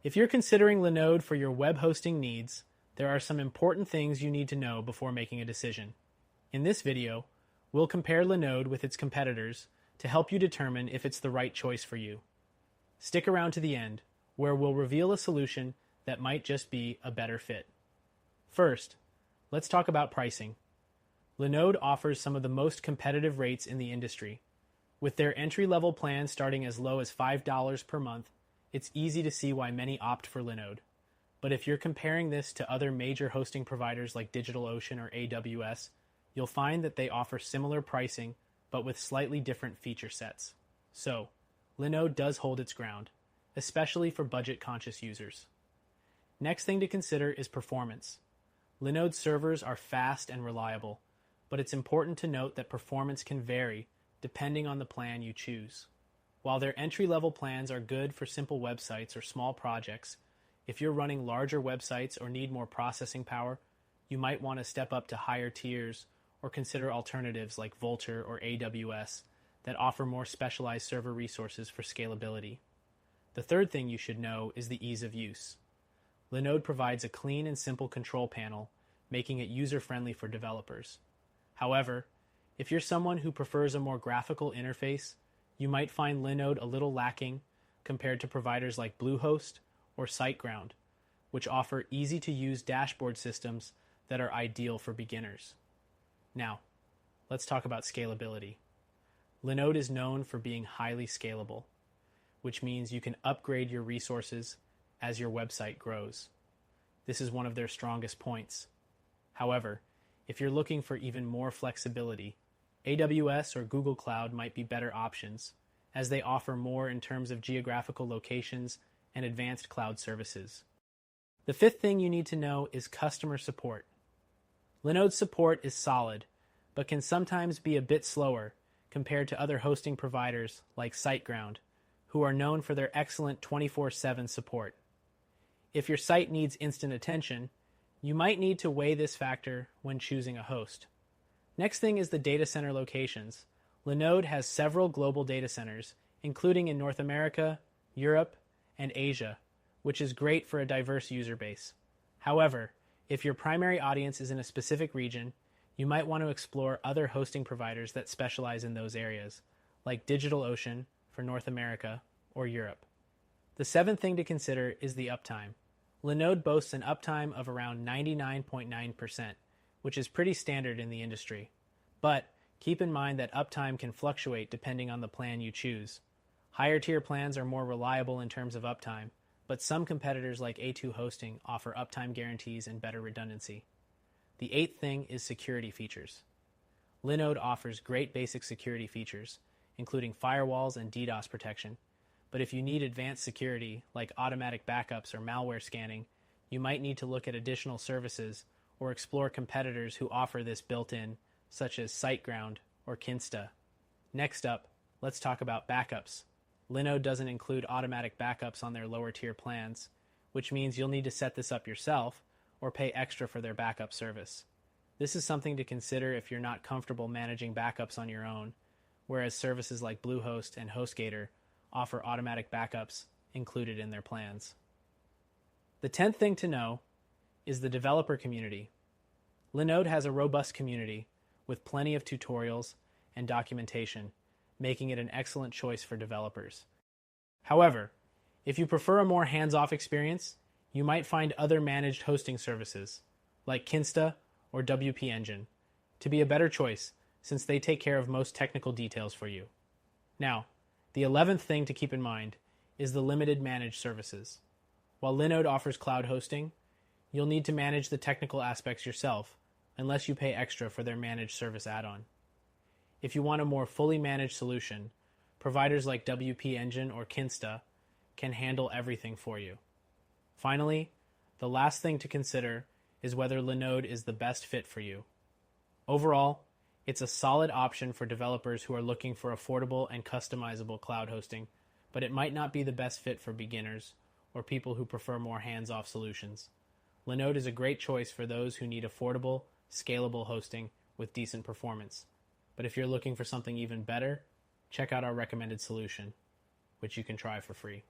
If you're considering Linode for your web hosting needs, there are some important things you need to know before making a decision. In this video, we'll compare Linode with its competitors to help you determine if it's the right choice for you. Stick around to the end, where we'll reveal a solution that might just be a better fit. First, let's talk about pricing. Linode offers some of the most competitive rates in the industry. With their entry-level plan starting as low as $5 per month, it's easy to see why many opt for Linode. But if you're comparing this to other major hosting providers like DigitalOcean or AWS, you'll find that they offer similar pricing, but with slightly different feature sets. So, Linode does hold its ground, especially for budget-conscious users. Next thing to consider is performance. Linode's servers are fast and reliable, but it's important to note that performance can vary depending on the plan you choose. While their entry-level plans are good for simple websites or small projects, if you're running larger websites or need more processing power, you might want to step up to higher tiers or consider alternatives like Vultr or AWS that offer more specialized server resources for scalability. The third thing you should know is the ease of use. Linode provides a clean and simple control panel, making it user-friendly for developers. However, if you're someone who prefers a more graphical interface, you might find Linode a little lacking compared to providers like Bluehost or SiteGround, which offer easy-to-use dashboard systems that are ideal for beginners. Now, let's talk about scalability. Linode is known for being highly scalable, which means you can upgrade your resources as your website grows. This is one of their strongest points. However, if you're looking for even more flexibility, AWS or Google Cloud might be better options, as they offer more in terms of geographical locations and advanced cloud services. The fifth thing you need to know is customer support. Linode's support is solid, but can sometimes be a bit slower compared to other hosting providers like SiteGround, who are known for their excellent 24/7 support. If your site needs instant attention, you might need to weigh this factor when choosing a host. Next thing is the data center locations. Linode has several global data centers, including in North America, Europe, and Asia, which is great for a diverse user base. However, if your primary audience is in a specific region, you might want to explore other hosting providers that specialize in those areas, like DigitalOcean for North America or Europe. The seventh thing to consider is the uptime. Linode boasts an uptime of around 99.9%, which is pretty standard in the industry. But keep in mind that uptime can fluctuate depending on the plan you choose. Higher tier plans are more reliable in terms of uptime, but some competitors like A2 Hosting offer uptime guarantees and better redundancy. The eighth thing is security features. Linode offers great basic security features, including firewalls and DDoS protection, but if you need advanced security like automatic backups or malware scanning, you might need to look at additional services or explore competitors who offer this built-in, such as SiteGround or Kinsta. Next up, let's talk about backups. Linode doesn't include automatic backups on their lower tier plans, which means you'll need to set this up yourself or pay extra for their backup service. This is something to consider if you're not comfortable managing backups on your own, whereas services like Bluehost and HostGator offer automatic backups included in their plans. The 10th thing to know is the developer community. Linode has a robust community with plenty of tutorials and documentation, making it an excellent choice for developers. However, if you prefer a more hands-off experience, you might find other managed hosting services, like Kinsta or WP Engine, to be a better choice since they take care of most technical details for you. Now, the 11th thing to keep in mind is the limited managed services. While Linode offers cloud hosting, you'll need to manage the technical aspects yourself unless you pay extra for their managed service add-on. If you want a more fully managed solution, providers like WP Engine or Kinsta can handle everything for you. Finally, the last thing to consider is whether Linode is the best fit for you. Overall, it's a solid option for developers who are looking for affordable and customizable cloud hosting, but it might not be the best fit for beginners or people who prefer more hands-off solutions. Linode is a great choice for those who need affordable, scalable hosting with decent performance. But if you're looking for something even better, check out our recommended solution, which you can try for free.